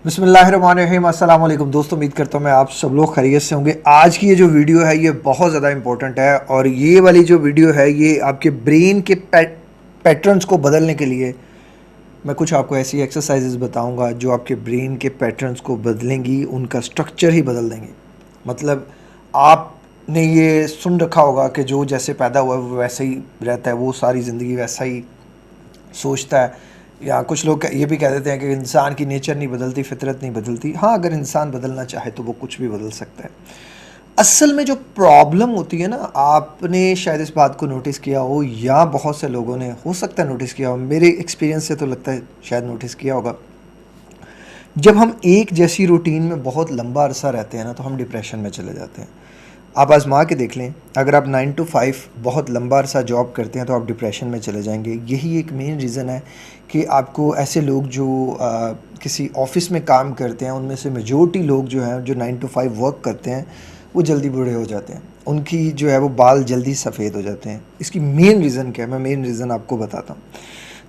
बिस्मिल्लाहिर्रहमानिर्रहीम। अस्सलाम वालेकुम दोस्तों, उम्मीद करता हूँ मैं आप सब लोग खैरियत से होंगे। आज की ये जो वीडियो है ये बहुत ज़्यादा इंपॉर्टेंट है और ये वाली जो वीडियो है ये आपके ब्रेन के पैटर्न्स को बदलने के लिए मैं कुछ आपको ऐसी एक्सरसाइजेज बताऊंगा जो आपके ब्रेन के पैटर्न्स को बदलेंगी, उनका स्ट्रक्चर ही बदल देंगे। मतलब आपने ये सुन रखा होगा कि जो जैसे पैदा हुआ है वो वैसे ही रहता है, वो सारी ज़िंदगी वैसा ही सोचता है। या कुछ लोग ये भी कह देते हैं कि इंसान की नेचर नहीं बदलती, फितरत नहीं बदलती। हाँ, अगर इंसान बदलना चाहे तो वो कुछ भी बदल सकता है। असल में जो प्रॉब्लम होती है ना, आपने शायद इस बात को नोटिस किया हो या बहुत से लोगों ने हो सकता है नोटिस किया हो, मेरे एक्सपीरियंस से तो लगता है शायद नोटिस किया होगा। जब हम एक जैसी रूटीन में बहुत लंबा अरसा रहते हैं ना तो हम डिप्रेशन में चले जाते हैं। आप आजमा के देख लें, अगर आप 9 to 5 बहुत लंबा अरसा जॉब करते हैं तो आप डिप्रेशन में चले जाएंगे। यही एक मेन रीज़न है कि आपको ऐसे लोग जो किसी ऑफिस में काम करते हैं, उनमें से मेजॉरिटी लोग जो हैं जो 9 to 5 वर्क करते हैं वो जल्दी बूढ़े हो जाते हैं। उनकी जो है वो बाल जल्दी सफ़ेद हो जाते हैं। इसकी मेन रीज़न क्या है, मैं मेन रीज़न आपको बताता हूँ।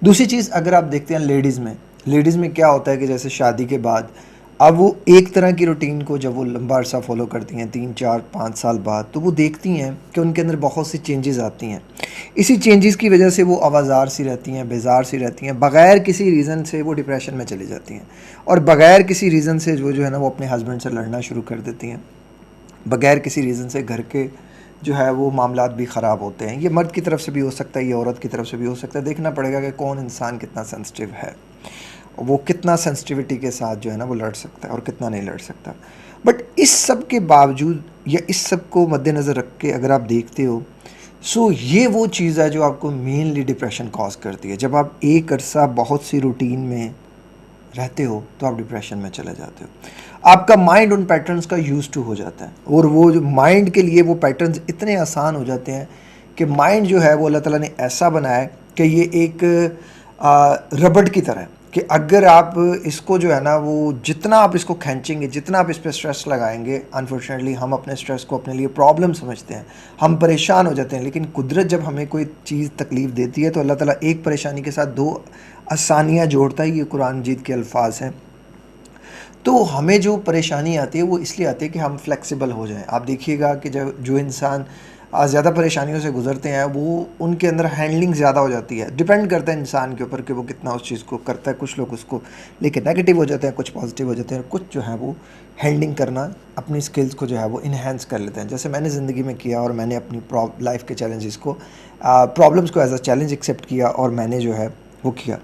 दूसरी चीज़, अगर आप देखते हैं लेडीज़ में क्या होता है कि जैसे शादी के बाद अब वो एक तरह की रूटीन को जब वो लंबा अरसा फॉलो करती हैं 3 4 5 साल बाद, तो वो देखती हैं कि उनके अंदर बहुत सी चेंजेस आती हैं। इसी चेंजेस की वजह से वो आवाज़ार सी रहती हैं, बेजार सी रहती हैं, बग़ैर किसी रीज़न से वो डिप्रेशन में चली जाती हैं। और बग़ैर किसी रीज़न से जो है ना वो अपने हस्बैंड से लड़ना शुरू कर देती हैं। बग़ैर किसी रीज़न से घर के जो है वो मामलात भी ख़राब होते हैं। ये मर्द की तरफ से भी हो सकता है, ये औरत की तरफ से भी हो सकता है। देखना पड़ेगा कि कौन इंसान कितना सेंसिटिव है, वो कितना सेंसिटिविटी के साथ जो है ना वो लड़ सकता है और कितना नहीं लड़ सकता। बट इस सब के बावजूद या इस सब को मद्देनज़र रख के अगर आप देखते हो, सो ये वो चीज़ है जो आपको मेनली डिप्रेशन कॉज करती है। जब आप एक अरसा बहुत सी रूटीन में रहते हो तो आप डिप्रेशन में चले जाते हो। आपका माइंड उन पैटर्न्स का यूज टू हो जाता है और वो जो माइंड के लिए वो पैटर्न्स इतने आसान हो जाते हैं कि माइंड जो है वो अल्लाह ताला ने ऐसा बनाया है कि ये एक रबड़ की तरह है कि अगर आप इसको जो है ना वो जितना आप इसको खींचेंगे, जितना आप इस पर स्ट्रेस लगाएंगे, अनफॉर्चुनेटली हम अपने स्ट्रेस को अपने लिए प्रॉब्लम समझते हैं, हम परेशान हो जाते हैं। लेकिन कुदरत जब हमें कोई चीज़ तकलीफ़ देती है तो अल्लाह ताला एक परेशानी के साथ दो आसानियाँ जोड़ता है। ये कुरान मजीद के अल्फाज हैं। तो हमें जो परेशानी आती है वो इसलिए आती है कि हम फ्लेक्सिबल हो जाएं। आप देखिएगा कि जब जो इंसान ज़्यादा परेशानियों से गुजरते हैं वो उनके अंदर हैंडलिंग ज़्यादा हो जाती है। डिपेंड करता है इंसान के ऊपर कि वो कितना उस चीज़ को करता है। कुछ लोग उसको लेके नेगेटिव हो जाते हैं, कुछ पॉजिटिव हो जाते हैं, कुछ जो है वो हैंडलिंग करना अपनी स्किल्स को जो है वो इन्हेंस कर लेते हैं। जैसे मैंने ज़िंदगी में किया और मैंने अपनी लाइफ के चैलेंजेस को, प्रॉब्लम्स को एज अ चैलेंज एक्सेप्ट किया और मैंने जो है वो किया।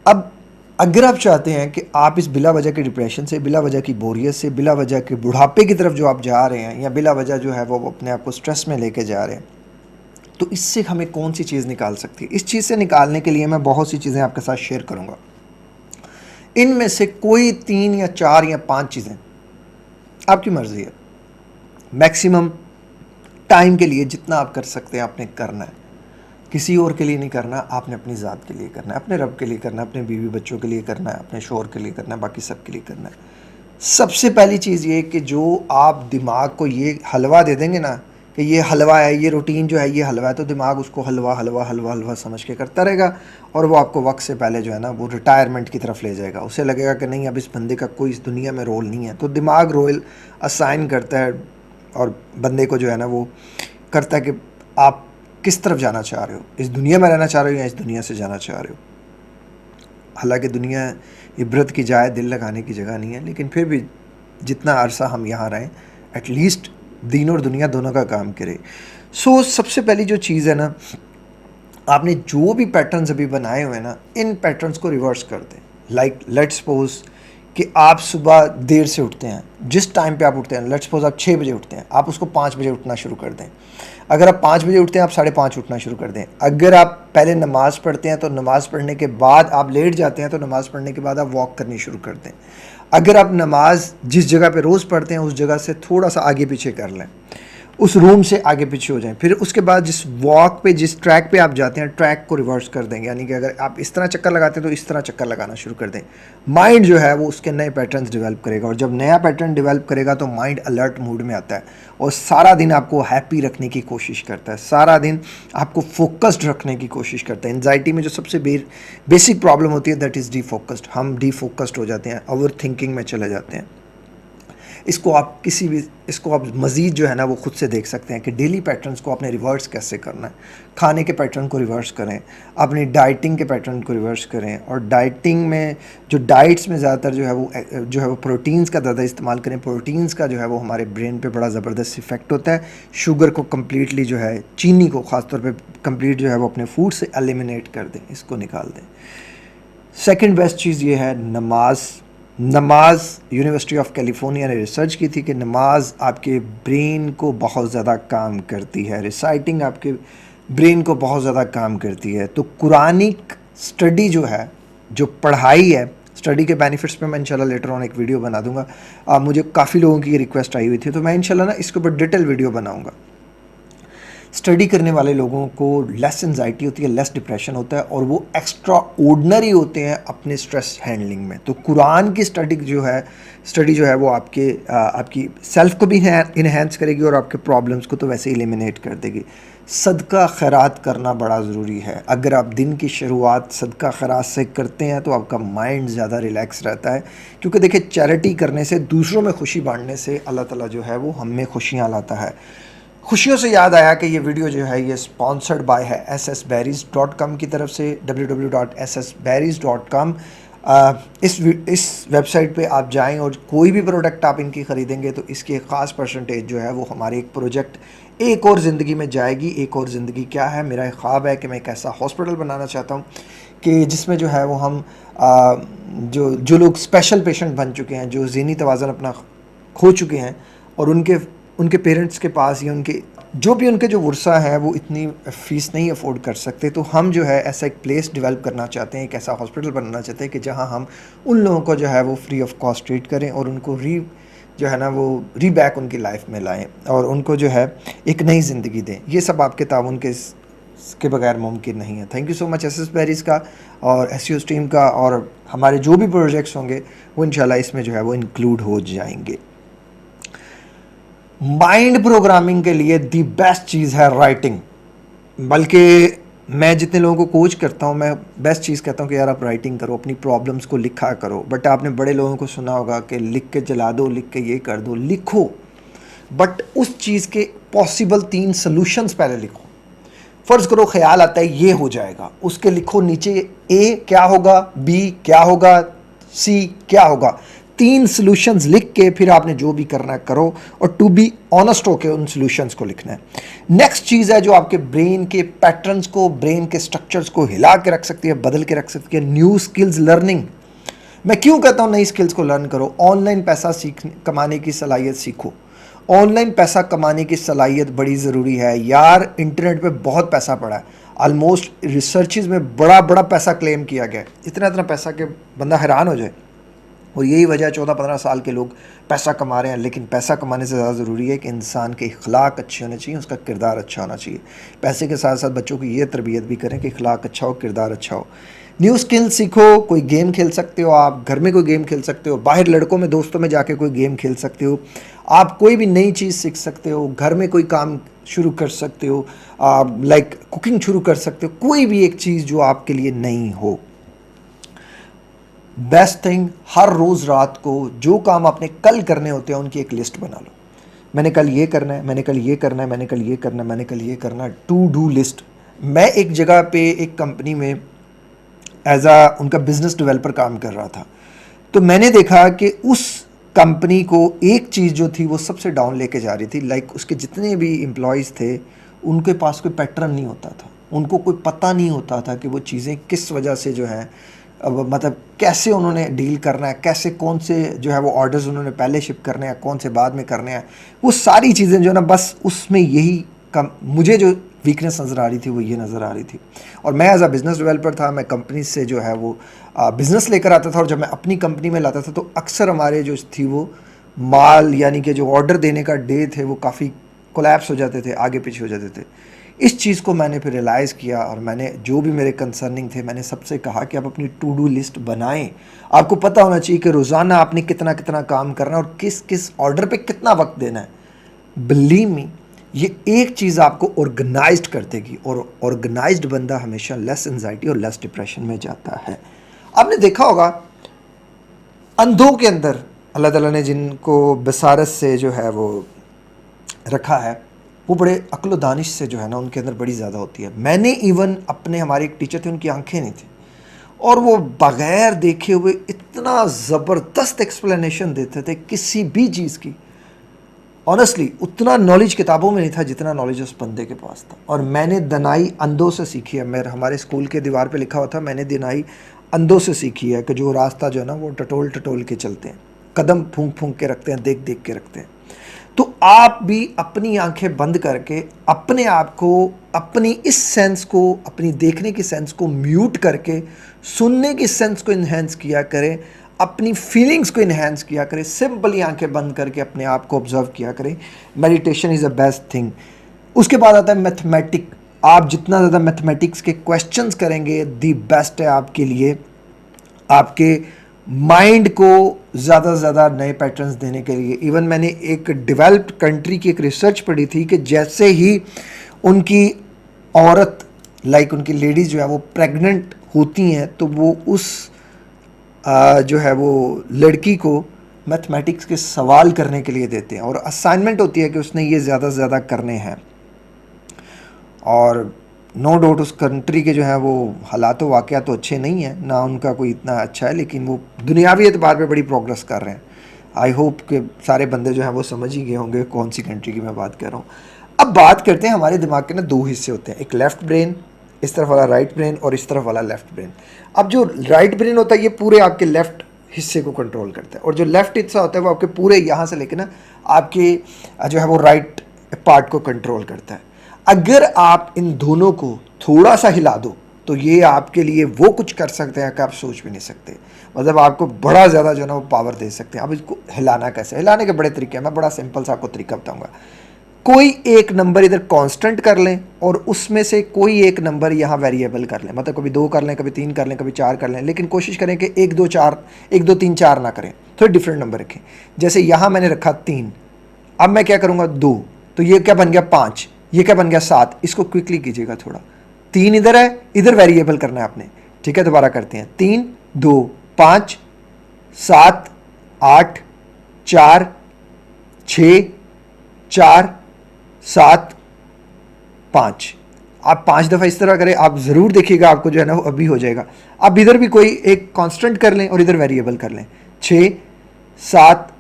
अब अगर आप चाहते हैं कि आप इस बिला वजह के डिप्रेशन से, बिला वजह की बोरियत से, बिला वजह के बुढ़ापे की तरफ जो आप जा रहे हैं या बिला वजह जो है वो अपने आप को स्ट्रेस में लेके जा रहे हैं, तो इससे हमें कौन सी चीज़ निकाल सकती है? इस चीज़ से निकालने के लिए मैं बहुत सी चीज़ें आपके साथ शेयर करूँगा। इनमें से कोई 3 या 4 या 5 चीज़ें आपकी मर्ज़ी है। मैक्सिमम टाइम के लिए जितना आप कर सकते हैं आपने करना है। किसी और के लिए नहीं करना, आपने अपनी ज़ात के लिए करना है, अपने रब के लिए करना है, अपने बीवी बच्चों के लिए करना है, अपने शोहर के लिए करना है, बाकी सब के लिए करना है। सबसे पहली चीज़ ये कि जो आप दिमाग को ये हलवा दे देंगे ना कि ये हलवा है, ये रूटीन जो है ये हलवा है, तो दिमाग उसको हलवा हलवा हलवा हलवा समझ के करता रहेगा और वो आपको वक्त से पहले जो है ना वो रिटायरमेंट की तरफ ले जाएगा। उसे लगेगा कि नहीं, अब इस बंदे का कोई इस दुनिया में रोल नहीं है। तो दिमाग रोल असाइन करता है और बंदे को जो है ना वो करता है कि आप किस तरफ जाना चाह रहे हो, इस दुनिया में रहना चाह रहे हो या इस दुनिया से जाना चाह रहे हो। हालांकि दुनिया इबरत की जाए, दिल लगाने की जगह नहीं है, लेकिन फिर भी जितना अरसा हम यहाँ रहें एटलीस्ट दीन और दुनिया दोनों का काम करे। सो सबसे पहली जो चीज़ है ना, आपने जो भी पैटर्न्स अभी बनाए हुए हैं ना, इन पैटर्न्स को रिवर्स कर दें। लाइक लेट्स सपोज कि आप सुबह देर से उठते हैं, जिस टाइम पे आप उठते हैं, लेट्स सपोज आप 6 बजे उठते हैं, आप उसको 5 बजे उठना शुरू कर दें। अगर आप 5 बजे उठते हैं, आप 5:30 उठना शुरू कर दें। अगर आप पहले नमाज़ पढ़ते हैं तो नमाज़ पढ़ने के बाद आप लेट जाते हैं तो नमाज़ पढ़ने के बाद आप वॉक करनी शुरू कर दें। अगर आप नमाज जिस जगह पे रोज़ पढ़ते हैं उस जगह से थोड़ा सा आगे पीछे कर लें। उस रूम से आगे पीछे हो जाएं। फिर उसके बाद जिस वॉक पे, जिस ट्रैक पे आप जाते हैं, ट्रैक को रिवर्स कर देंगे, यानी कि अगर आप इस तरह चक्कर लगाते हैं तो इस तरह चक्कर लगाना शुरू कर दें। माइंड जो है वो उसके नए पैटर्न्स डेवलप करेगा, और जब नया पैटर्न डेवलप करेगा तो माइंड अलर्ट मूड में आता है और सारा दिन आपको हैप्पी रखने की कोशिश करता है, सारा दिन आपको फोकस्ड रखने की कोशिश करता है। एंजाइटी में जो सबसे बेसिक प्रॉब्लम होती है दैट इज़ डी फोकस्ड। हम डी फोकस्ड हो जाते हैं, ओवर थिंकिंग में चले जाते हैं। इसको आप मज़ीद जो है ना वो खुद से देख सकते हैं कि डेली पैटर्न्स को आपने रिवर्स कैसे करना है। खाने के पैटर्न को रिवर्स करें, अपनी डाइटिंग के पैटर्न को रिवर्स करें, और डाइटिंग में जो डाइट्स में ज़्यादातर जो है वो प्रोटीन्स का ज़्यादा इस्तेमाल करें। प्रोटीन्स का जो है वो हमारे ब्रेन पे बड़ा ज़बरदस्त इफेक्ट होता है। शुगर को कम्प्लीटली जो है, चीनी को ख़ासतौर पर कंप्लीट जो है वो अपने फूड से एलिमिनेट कर दें, इसको निकाल दें। सेकेंड बेस्ट चीज़ ये है नमाज। यूनिवर्सिटी ऑफ कैलिफोर्निया ने रिसर्च की थी कि नमाज आपके ब्रेन को बहुत ज़्यादा काम करती है, रिसाइटिंग आपके ब्रेन को बहुत ज़्यादा काम करती है। तो कुरानिक स्टडी जो है, जो पढ़ाई है, स्टडी के बेनिफिट्स पे मैं इंशाल्लाह लेटर ऑन एक वीडियो बना दूंगा। मुझे काफ़ी लोगों की ये रिक्वेस्ट आई हुई थी, तो मैं इंशाल्लाह ना इसके ऊपर डिटेल वीडियो बनाऊंगा। स्टडी करने वाले लोगों को लेस एंजाइटी होती है, लेस डिप्रेशन होता है, और वो एक्स्ट्रा ऑर्डिनरी होते हैं अपने स्ट्रेस हैंडलिंग में। तो कुरान की स्टडी जो है वो आपकी सेल्फ को भी इन्हेंस करेगी और आपके प्रॉब्लम्स को तो वैसे ही एलिमिनेट कर देगी। सदका खैरात करना बड़ा ज़रूरी है। अगर आप दिन की शुरुआत सदका खैरात से करते हैं तो आपका माइंड ज़्यादा रिलैक्स रहता है, क्योंकि देखिए चैरिटी करने से, दूसरों में खुशी बांटने से अल्लाह ताला जो है वो हम में खुशियाँ लाता है। खुशियों से याद आया कि ये वीडियो जो है ये स्पॉन्सर्ड बाय है ssberries.com की तरफ से, www.ssberries.com। इस वेबसाइट पे आप जाएं और कोई भी प्रोडक्ट आप इनकी ख़रीदेंगे तो इसकी एक ख़ास परसेंटेज जो है वो हमारे एक प्रोजेक्ट एक और ज़िंदगी में जाएगी। एक और ज़िंदगी क्या है? मेरा एक ख्वाब है कि मैं एक ऐसा हॉस्पिटल बनाना चाहता हूँ कि जिसमें जो है वो हम जो लोग स्पेशल पेशेंट बन चुके हैं, जो ज़हनी तवाज़ुन अपना खो चुके हैं, और उनके पेरेंट्स के पास या उनके जो वर्सा है वो इतनी फ़ीस नहीं अफोर्ड कर सकते, तो हम जो है ऐसा एक प्लेस डेवलप करना चाहते हैं, एक ऐसा हॉस्पिटल बनाना चाहते हैं कि जहां हम उन लोगों को जो है वो फ्री ऑफ कॉस्ट ट्रीट करें और उनको री बैक उनकी लाइफ में लाएं और उनको जो है एक नई ज़िंदगी दें। ये सब आपके ताउन के बगैर मुमकिन नहीं है। Thank you so much SS berries का और एसईओ टीम का, और हमारे जो भी प्रोजेक्ट्स होंगे वो इंशाल्लाह इसमें जो है वो इंक्लूड हो जाएंगे। माइंड प्रोग्रामिंग के लिए दी बेस्ट चीज़ है राइटिंग। बल्कि मैं जितने लोगों को कोच करता हूँ, मैं बेस्ट चीज़ कहता हूँ कि यार आप राइटिंग करो, अपनी प्रॉब्लम्स को लिखा करो। बट आपने बड़े लोगों को सुना होगा कि लिख के जला दो, लिख के ये कर दो। लिखो, बट उस चीज़ के पॉसिबल 3 सॉल्यूशंस पहले लिखो। फ़र्ज़ करो ख्याल आता है ये हो जाएगा, उसके लिखो नीचे ए क्या होगा, बी क्या होगा, सी क्या होगा। 3 सॉल्यूशंस लिख के फिर आपने जो भी करना है करो, और टू बी ऑनेस्ट होकर उन सॉल्यूशंस को लिखना है। नेक्स्ट चीज़ है जो आपके ब्रेन के पैटर्न्स को, ब्रेन के स्ट्रक्चर्स को हिला के रख सकती है, बदल के रख सकती है, न्यू स्किल्स लर्निंग। मैं क्यों कहता हूँ नई स्किल्स को लर्न करो? ऑनलाइन पैसा कमाने की सलाहियत सीखो। ऑनलाइन पैसा कमाने की सलाहियत बड़ी ज़रूरी है यार। इंटरनेट पे बहुत पैसा पड़ा है, ऑलमोस्ट रिसर्चेज में बड़ा बड़ा पैसा क्लेम किया गया है, इतना इतना पैसा कि बंदा हैरान हो जाए। और यही वजह 14-15 साल के लोग पैसा कमा रहे हैं। लेकिन पैसा कमाने से ज़्यादा ज़रूरी है कि इंसान के अखलाक अच्छे होने चाहिए, उसका किरदार अच्छा होना चाहिए। पैसे के साथ साथ बच्चों की ये तरबियत भी करें कि अखलाक अच्छा हो, किरदार अच्छा हो। न्यू स्किल सीखो। कोई गेम खेल सकते हो आप, घर में कोई गेम खेल सकते हो, बाहर लड़कों में दोस्तों में जाके कोई गेम खेल सकते हो। आप कोई भी नई चीज़ सीख सकते हो, घर में कोई काम शुरू कर सकते हो, लाइक कुकिंग शुरू कर सकते हो, कोई भी एक चीज़ जो आपके लिए नई हो। बेस्ट थिंग, हर रोज़ रात को जो काम आपने कल करने होते हैं उनकी एक लिस्ट बना लो। मैंने कल ये करना है, मैंने कल ये करना है, मैंने कल ये करना है, मैंने कल ये करना है। To do list. मैं एक जगह पे एक कंपनी में उनका बिजनेस डेवलपर काम कर रहा था, तो मैंने देखा कि उस कंपनी को एक चीज़ जो थी वो सबसे डाउन लेके जा रही थी। लाइक उसके जितने भी एम्प्लॉयज़ थे उनके पास कोई पैटर्न नहीं होता था, उनको कोई पता नहीं होता था कि वो चीज़ें किस वजह से जो है, अब मतलब कैसे उन्होंने डील करना है, कैसे कौन से जो है वो ऑर्डर्स उन्होंने पहले शिप करने हैं, कौन से बाद में करने हैं। वो सारी चीज़ें जो है ना, बस उसमें यही मुझे जो वीकनेस नज़र आ रही थी वो ये नज़र आ रही थी। और मैं एज अ बिज़नेस डेवलपर था, मैं कंपनी से जो है वो बिज़नेस लेकर आता था, और जब मैं अपनी कंपनी में लाता था तो अक्सर हमारे जो थी वो माल, यानी कि जो ऑर्डर देने का डे थे वो काफ़ी कोलैप्स हो जाते थे, आगे पीछे हो जाते थे। इस चीज़ को मैंने फिर रियलाइज़ किया और मैंने जो भी मेरे कंसर्निंग थे मैंने सबसे कहा कि आप अपनी टू डू लिस्ट बनाएं। आपको पता होना चाहिए कि रोज़ाना आपने कितना कितना काम करना है और किस किस ऑर्डर पे कितना वक्त देना है। बिलीव मी, ये एक चीज़ आपको ऑर्गेनाइज्ड कर देगी और ऑर्गेनाइज्ड बंदा हमेशा लेस एंजाइटी और लेस डिप्रेशन में जाता है। आपने देखा होगा अंधों के अंदर अल्लाह ताला ने जिनको बसारत से जो है वो रखा है, वो बड़े अक्ल दानिश से जो है ना उनके अंदर बड़ी ज़्यादा होती है। मैंने इवन अपने हमारे एक टीचर थे, उनकी आंखें नहीं थी और वो बग़ैर देखे हुए इतना ज़बरदस्त एक्सप्लेनेशन देते थे किसी भी चीज़ की। ऑनेस्टली उतना नॉलेज किताबों में नहीं था जितना नॉलेज उस बंदे के पास था। और मैंने दनाई अंधों से सीखी है। मेरे हमारे स्कूल के दीवार पे लिखा हुआ था, मैंने दनाई अंधों से सीखी है कि जो रास्ता जो है ना वो टटोल टटोल के चलते हैं, कदम फूंक फूंक के रखते हैं, देख देख के रखते हैं। तो आप भी अपनी आंखें बंद करके अपने आप को, अपनी इस सेंस को, अपनी देखने की सेंस को म्यूट करके सुनने की सेंस को इन्हेंस किया करें, अपनी फीलिंग्स को इन्हेंस किया करें। सिंपली आंखें बंद करके अपने आप को ऑब्जर्व किया करें। Meditation is the best thing. उसके बाद आता है मैथमेटिक। आप जितना ज़्यादा मैथमेटिक्स के क्वेश्चंस करेंगे दी बेस्ट है आपके लिए, आपके माइंड को ज़्यादा से ज़्यादा नए पैटर्न्स देने के लिए। इवन मैंने एक डेवलप्ड कंट्री की एक रिसर्च पढ़ी थी कि जैसे ही उनकी औरत उनकी लेडीज़ जो है वो प्रेग्नेंट होती हैं तो वो उस जो है वो लड़की को मैथमेटिक्स के सवाल करने के लिए देते हैं और असाइनमेंट होती है कि उसने ये ज़्यादा से ज़्यादा करने हैं। और नो डाउट उस कंट्री के जो है वो हालात व वाक़यात तो अच्छे नहीं हैं, ना उनका कोई इतना अच्छा है, लेकिन वो दुनियावी एतबार पे बड़ी प्रोग्रेस कर रहे हैं। आई होप कि सारे बंदे जो हैं वो समझ ही गए होंगे कौन सी कंट्री की मैं बात कर रहा हूँ। अब बात करते हैं, हमारे दिमाग के ना दो हिस्से होते हैं, एक लेफ़्ट ब्रेन, इस तरफ वाला राइट ब्रेन, और इस तरफ वाला लेफ़्ट ब्रेन। अब जो राइट ब्रेन होता है ये पूरे आपके लेफ़्ट हिस्से को कंट्रोल करता है, और जो लेफ़्ट हिस्सा होता है वो आपके पूरे यहाँ से लेकर ना आपके जो है वो राइट पार्ट को कंट्रोल करता है। अगर आप इन दोनों को थोड़ा सा हिला दो तो ये आपके लिए वो कुछ कर सकते हैं कि आप सोच भी नहीं सकते। मतलब आपको बड़ा ज़्यादा जो है ना वो पावर दे सकते हैं। अब इसको हिलाना कैसे? हिलाने के बड़े तरीके हैं, मैं बड़ा सिंपल सा आपको तरीका बताऊंगा। कोई एक नंबर इधर कांस्टेंट कर लें और उसमें से कोई एक नंबर यहाँ वेरिएबल कर लें, मतलब कभी 2 कर लें, कभी 3 कर लें, कभी 4 कर लें, लेकिन कोशिश करें कि 1 2 3 4 ना करें, थोड़े डिफरेंट नंबर रखें। जैसे यहाँ मैंने रखा 3, अब मैं क्या करूँगा 2, तो ये क्या बन गया 5, ये क्या बन गया 7। इसको क्विकली कीजिएगा थोड़ा। 3 इधर है, इधर वेरिएबल करना है आपने, ठीक है। दोबारा करते हैं, 3 2 5 7 8 4 6 4 7 5। आप 5 दफ़ा इस तरह करें, आप ज़रूर देखिएगा आपको जो है ना वो अभी हो जाएगा। अब इधर भी कोई एक कांस्टेंट कर लें और इधर वेरिएबल कर लें, 6 7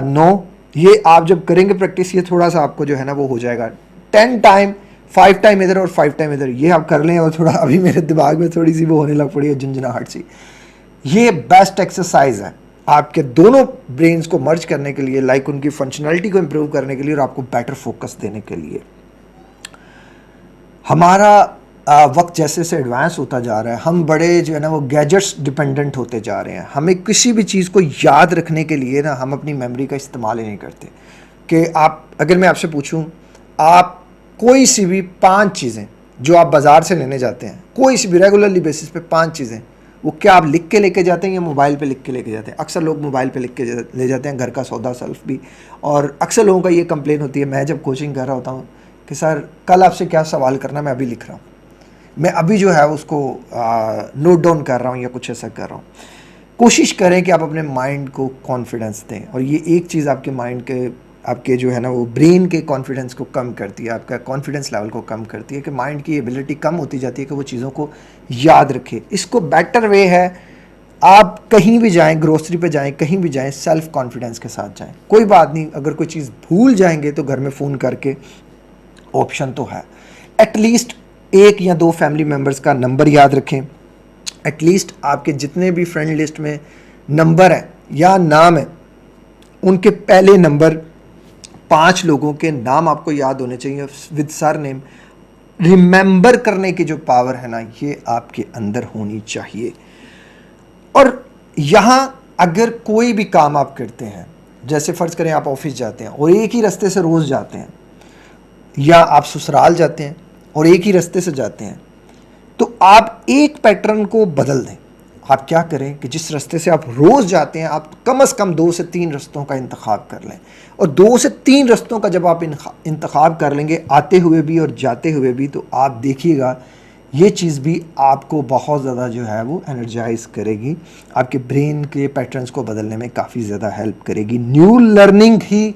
9। ये आप जब करेंगे प्रैक्टिस, ये थोड़ा सा आपको जो है ना वो हो जाएगा। 10 टाइम, 5 टाइम इधर और 5 टाइम इधर, ये आप कर लें। और थोड़ा अभी मेरे दिमाग में थोड़ी सी वो होने लग पड़ी है, झंझनाहट सी। ये बेस्ट एक्सरसाइज है आपके दोनों ब्रेन्स को मर्ज करने के लिए, उनकी फंक्शनलिटी को इंप्रूव करने के लिए और आपको बेटर फोकस देने के लिए। हमारा वक्त जैसे जैसे एडवांस होता जा रहा है, हम बड़े जो है ना वो गैजेट्स डिपेंडेंट होते जा रहे हैं। हमें किसी भी चीज़ को याद रखने के लिए ना हम अपनी मेमोरी का इस्तेमाल ही नहीं करते। कि आप, अगर मैं आपसे पूछूं, आप कोई सी भी 5 चीज़ें जो आप बाज़ार से लेने जाते हैं, कोई सी भी रेगुलरली बेसिस पे 5 चीज़ें, वो क्या आप लिख के लेके जाते हैं या मोबाइल पे लिख के लेके जाते हैं? अक्सर लोग मोबाइल पे लिख के ले जाते हैं, घर का सौदा सेल्फ भी। और अक्सर लोगों का ये कंप्लेन होती है, मैं जब कोचिंग कर रहा होता हूँ कि सर कल आपसे क्या सवाल करना, मैं अभी लिख रहा हूँ, मैं अभी जो है उसको नोट डाउन कर रहा हूँ या कुछ ऐसा कर रहा हूँ। कोशिश करें कि आप अपने माइंड को कॉन्फिडेंस दें, और ये एक चीज़ आपके माइंड के, आपके जो है ना वो ब्रेन के कॉन्फिडेंस को कम करती है, आपका कॉन्फिडेंस लेवल को कम करती है, कि माइंड की एबिलिटी कम होती जाती है कि वो चीज़ों को याद रखे। इसको बेटर वे है, आप कहीं भी जाएं, ग्रोसरी पे जाएं, कहीं भी जाएं, सेल्फ कॉन्फिडेंस के साथ जाएं। कोई बात नहीं, अगर कोई चीज़ भूल जाएंगे तो घर में फ़ोन करके ऑप्शन तो है। एटलीस्ट 1 या 2 फैमिली मेम्बर्स का नंबर याद रखें। एटलीस्ट आपके जितने भी फ्रेंड लिस्ट में नंबर हैं या नाम है, उनके पहले नंबर 5 लोगों के नाम आपको याद होने चाहिए विद सर नेम। रिमेंबर करने की जो पावर है ना, ये आपके अंदर होनी चाहिए। और यहाँ अगर कोई भी काम आप करते हैं, जैसे फ़र्ज़ करें आप ऑफिस जाते हैं और एक ही रास्ते से रोज़ जाते हैं, या आप ससुराल जाते हैं और एक ही रास्ते से जाते हैं, तो आप एक पैटर्न को बदल दें। आप क्या करें कि जिस रास्ते से आप रोज़ जाते हैं, आप कम से कम 2 से 3 रास्तों का इंतखाब कर लें। और 2 से 3 रास्तों का जब आप इंतखाब कर लेंगे, आते हुए भी और जाते हुए भी, तो आप देखिएगा ये चीज़ भी आपको बहुत ज़्यादा जो है वो एनर्जाइज़ करेगी, आपके ब्रेन के पैटर्न्स को बदलने में काफ़ी ज़्यादा हेल्प करेगी। न्यू लर्निंग ही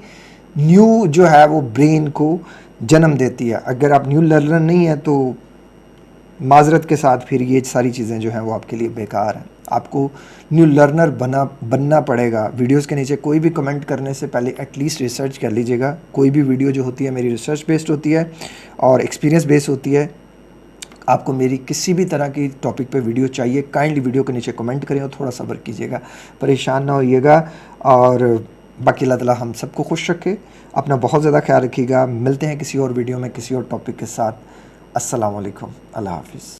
न्यू जो है वो ब्रेन को जन्म देती है। अगर आप न्यू लर्नर नहीं है तो माज़रत के साथ फिर ये सारी चीज़ें जो हैं वो आपके लिए बेकार हैं। आपको न्यू लर्नर बनना पड़ेगा। वीडियोस के नीचे कोई भी कमेंट करने से पहले एटलीस्ट रिसर्च कर लीजिएगा। कोई भी वीडियो जो होती है मेरी रिसर्च बेस्ड होती है और एक्सपीरियंस बेस्ड होती है। आपको मेरी किसी भी तरह की टॉपिक पे वीडियो चाहिए, काइंडली वीडियो के नीचे कमेंट करें और थोड़ा सब्र कीजिएगा, परेशान ना होइएगा। और बाकी अल्लाह ताला हम सबको खुश रखे। अपना बहुत ज़्यादा ख्याल रखिएगा। मिलते हैं किसी और वीडियो में किसी और टॉपिक के साथ। अस्सलाम वालेकुम, अल्लाह हाफ़िज़।